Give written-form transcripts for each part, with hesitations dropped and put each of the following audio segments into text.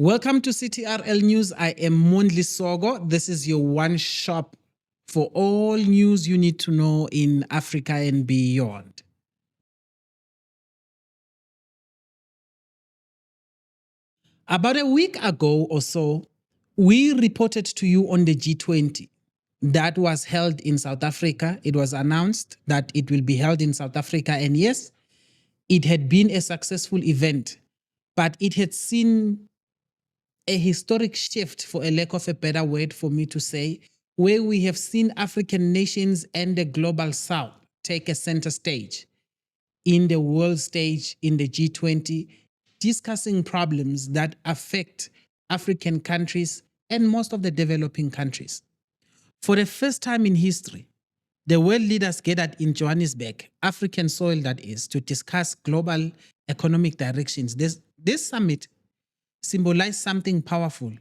Welcome to CTRL News. I am Mondli Sogo. This is your one shop for all news you need to know in Africa and beyond. About a week ago or so, we reported to you on the G20 that was held in South Africa. It was announced that it will be held in South Africa. And yes, it had been a successful event, but it had seen a historic shift, for a lack of a better word for me to say, where we have seen African nations and the global South take a center stage in the world stage, in the G20, discussing problems that affect African countries and most of the developing countries. For the first time in history, the world leaders gathered in Johannesburg, African soil that is, to discuss global economic directions. This summit symbolized something powerful,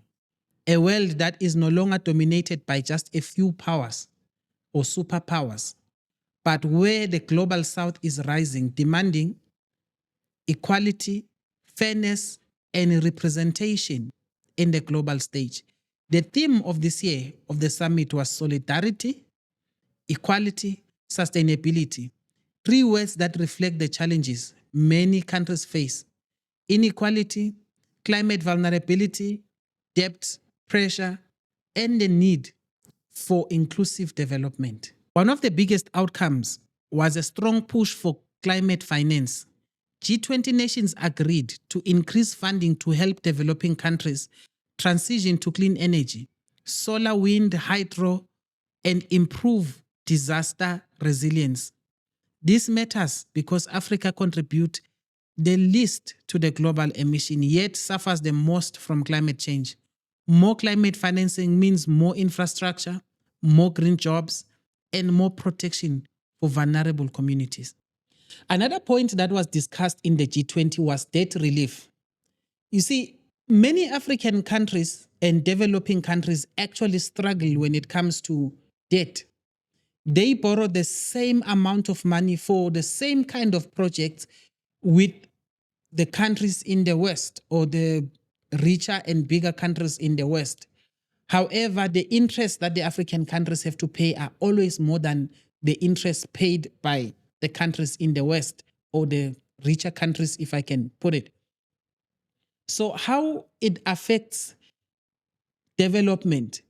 a world that is no longer dominated by just a few powers or superpowers, but where the global South is rising, demanding equality, fairness, and representation in the global stage. The theme of this year of the summit was solidarity, equality, sustainability. Three words that reflect the challenges many countries face: inequality, climate vulnerability, debt, pressure, and the need for inclusive development. One of the biggest outcomes was a strong push for climate finance. G20 nations agreed to increase funding to help developing countries transition to clean energy, solar, wind, hydro, and improve disaster resilience. This matters because Africa contributes the least to the global emission, yet suffers the most from climate change. More climate financing means more infrastructure, more green jobs, and more protection for vulnerable communities. Another point that was discussed in the G20 was debt relief. You see, many African countries and developing countries actually struggle when it comes to debt. They borrow the same amount of money for the same kind of projects with the countries in the West or the richer and bigger countries in the West. However, the interest that the African countries have to pay are always more than the interest paid by the countries in the West or the richer countries, if I can put it. So how it affects development?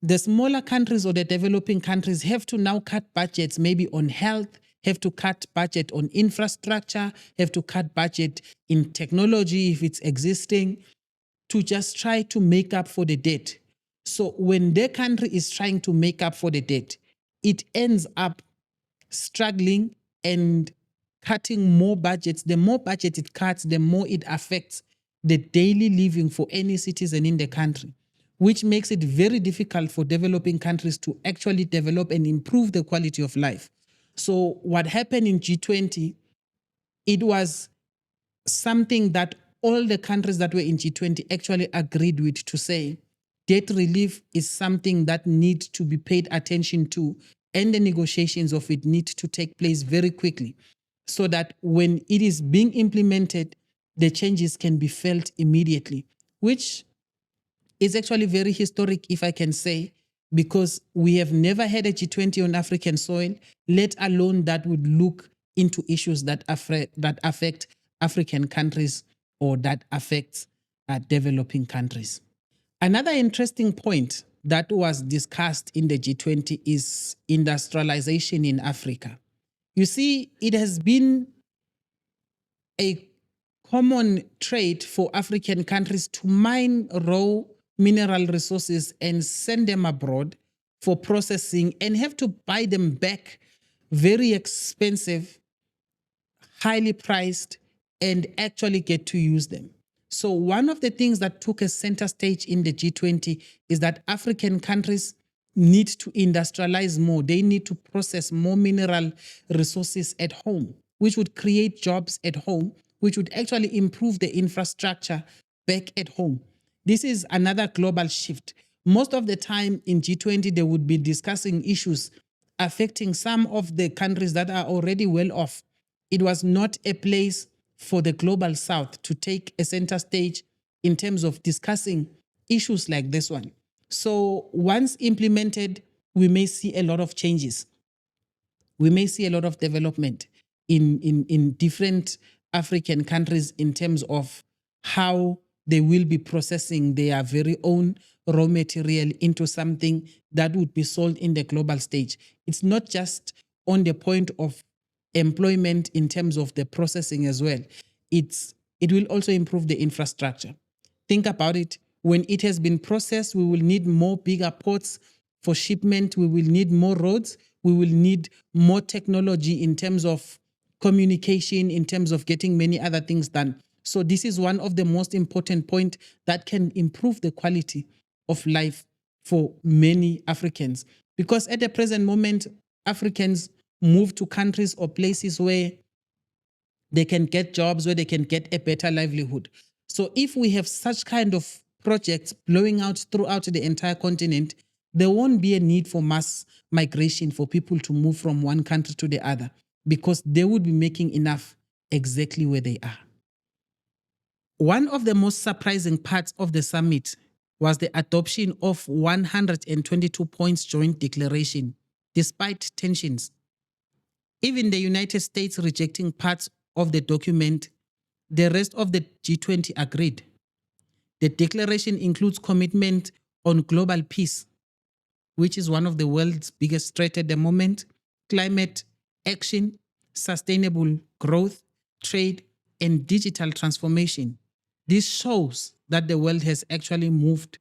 The smaller countries or the developing countries have to now cut budgets maybe on health, have to cut budget on infrastructure, have to cut budget in technology if it's existing, to just try to make up for the debt. So when their country is trying to make up for the debt, it ends up struggling and cutting more budgets. The more budget it cuts, the more it affects the daily living for any citizen in the country, which makes it very difficult for developing countries to actually develop and improve the quality of life. So what happened in G20, it was something that all the countries that were in G20 actually agreed with, to say debt relief is something that needs to be paid attention to, and the negotiations of it need to take place very quickly so that when it is being implemented, the changes can be felt immediately, which is actually very historic, if I can say, because we have never had a G20 on African soil, let alone that would look into issues that affect African countries or that affects developing countries. Another interesting point that was discussed in the G20 is industrialization in Africa. You see, it has been a common trait for African countries to mine raw mineral resources and send them abroad for processing and have to buy them back very expensive, highly priced, and actually get to use them. So one of the things that took a center stage in the G20 is that African countries need to industrialize more. They need to process more mineral resources at home, which would create jobs at home, which would actually improve the infrastructure back at home. This is another global shift. Most of the time in G20, they would be discussing issues affecting some of the countries that are already well off. It was not a place for the global South to take a center stage in terms of discussing issues like this one. So once implemented, we may see a lot of changes. We may see a lot of development in different African countries in terms of how they will be processing their very own raw material into something that would be sold in the global stage. It's not just on the point of employment in terms of the processing as well. It will also improve the infrastructure. Think about it. When it has been processed, we will need more bigger ports for shipment. We will need more roads. We will need more technology in terms of communication, in terms of getting many other things done. So this is one of the most important points that can improve the quality of life for many Africans. Because at the present moment, Africans move to countries or places where they can get jobs, where they can get a better livelihood. So if we have such kind of projects blowing out throughout the entire continent, there won't be a need for mass migration for people to move from one country to the other, because they would be making enough exactly where they are. One of the most surprising parts of the summit was the adoption of 122 points joint declaration, despite tensions. Even the United States rejecting parts of the document, the rest of the G20 agreed. The declaration includes commitment on global peace, which is one of the world's biggest threats at the moment, climate action, sustainable growth, trade, and digital transformation. This shows that the world has actually moved.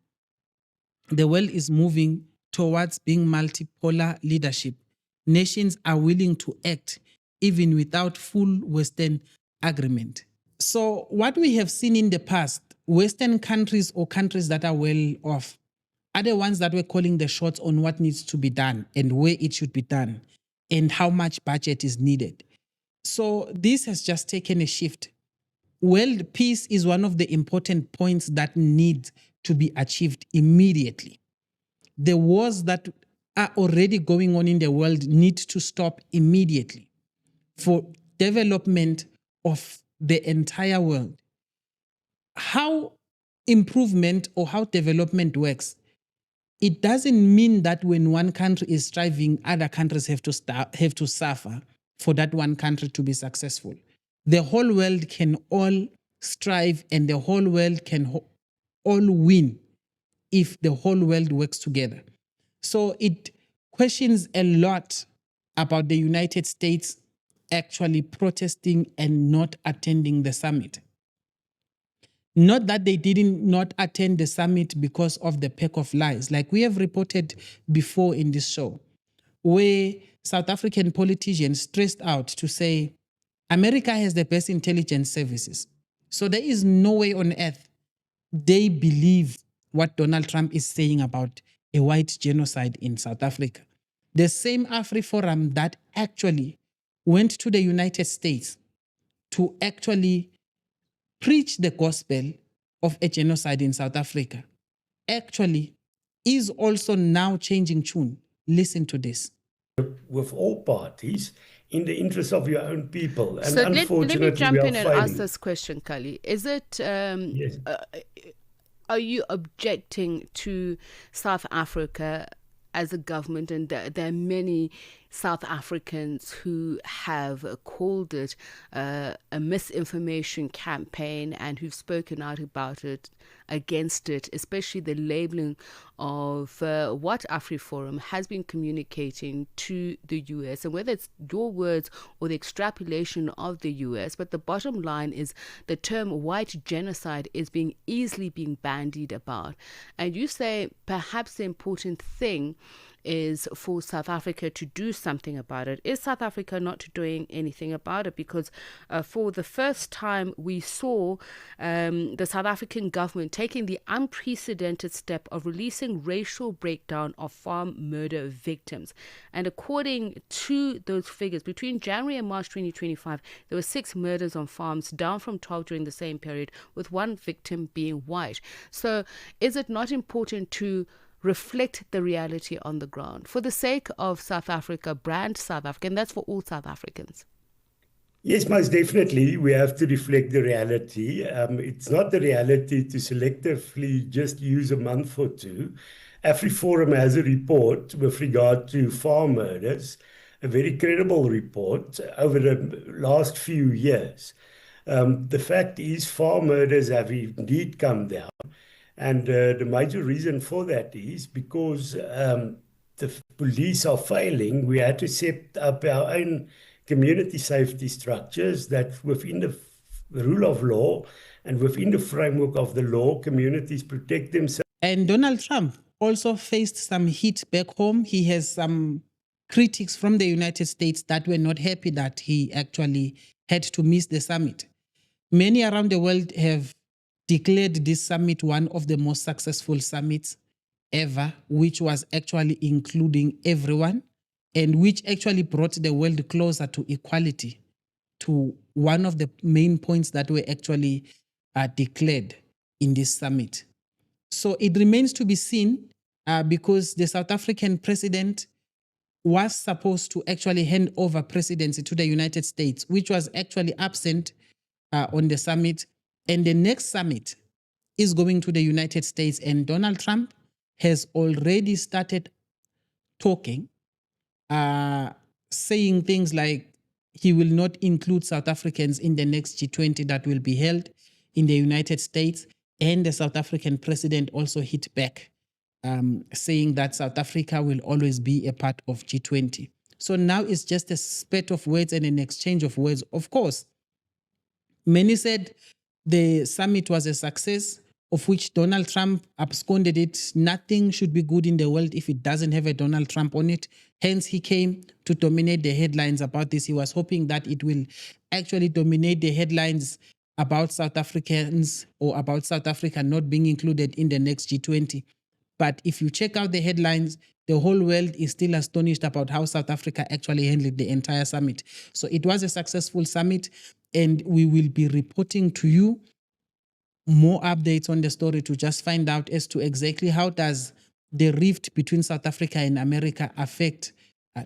The world is moving towards being multipolar leadership. Nations are willing to act even without full Western agreement. So what we have seen in the past, Western countries or countries that are well off are the ones that were calling the shots on what needs to be done and where it should be done and how much budget is needed. So this has just taken a shift. World peace is one of the important points that need to be achieved immediately. The wars that are already going on in the world need to stop immediately for development of the entire world. How improvement or how development works, it doesn't mean that when one country is striving, other countries have to suffer for that one country to be successful. The whole world can all strive and the whole world can all win if the whole world works together. So it questions a lot about the United States actually protesting and not attending the summit. Not that they didn't not attend the summit because of the pack of lies, like we have reported before in this show, where South African politicians stressed out to say, America has the best intelligence services. So there is no way on earth they believe what Donald Trump is saying about a white genocide in South Africa. The same AfriForum that actually went to the United States to actually preach the gospel of a genocide in South Africa actually is also now changing tune. Listen to this. With all parties in the interest of your own people. And so unfortunately, let me jump in and failing. ask this question, Kali. Is it, Yes. Are you objecting to South Africa as a government? And there are many South Africans who have called it a misinformation campaign and who've spoken out about it, against it, especially the labeling of what AfriForum has been communicating to the US, and whether it's your words or the extrapolation of the US. But the bottom line is the term white genocide is easily being bandied about. And you say perhaps the important thing is for South Africa to do something about it. Is South Africa not doing anything about it? Because for the first time, we saw the South African government taking the unprecedented step of releasing racial breakdown of farm murder victims. And according to those figures, between January and March 2025, there were 6 murders on farms, down from 12 during the same period, with 1 victim being white. So is it not important to reflect the reality on the ground for the sake of South Africa, brand South Africa, and that's for all South Africans? Yes, most definitely. We have to reflect the reality. It's not the reality to selectively just use a month or two. AfriForum has a report with regard to farm murders, a very credible report over the last few years. The fact is, farm murders have indeed come down. And the major reason for that is because the police are failing. We had to set up our own community safety structures that within the rule of law and within the framework of the law, communities protect themselves. And Donald Trump also faced some heat back home. He has some critics from the United States that were not happy that he actually had to miss the summit. Many around the world have declared this summit one of the most successful summits ever, which was actually including everyone and which actually brought the world closer to equality, to one of the main points that were actually declared in this summit. So it remains to be seen because the South African president was supposed to actually hand over presidency to the United States, which was actually absent on the summit. And the next summit is going to the United States. And Donald Trump has already started talking, saying things like he will not include South Africans in the next G20 that will be held in the United States. And the South African president also hit back, saying that South Africa will always be a part of G20. So now it's just a spate of words and an exchange of words. Of course, many said the summit was a success, of which Donald Trump absconded it. Nothing should be good in the world if it doesn't have a Donald Trump on it. Hence, he came to dominate the headlines about this. He was hoping that it will actually dominate the headlines about South Africans or about South Africa not being included in the next G20. But if you check out the headlines, the whole world is still astonished about how South Africa actually handled the entire summit. So it was a successful summit, and we will be reporting to you more updates on the story to just find out as to exactly how does the rift between South Africa and America affect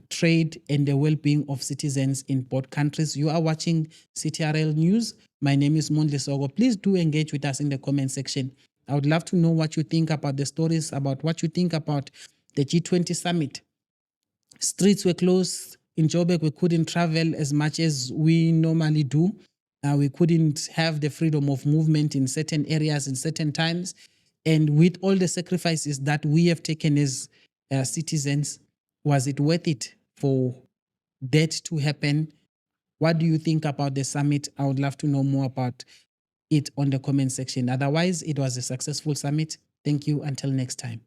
trade and the well-being of citizens in both countries. You are watching CTRL News. My name is Mondli Sogo. Please do engage with us in the comment section. I would love to know what you think about the stories, about what you think about the G20 summit. Streets were closed in Joburg. We couldn't travel as much as we normally do. We couldn't have the freedom of movement in certain areas in certain times. And with all the sacrifices that we have taken as citizens, was it worth it for that to happen? What do you think about the summit? I would love to know more about it on the comment section. Otherwise, it was a successful summit. Thank you. Until next time.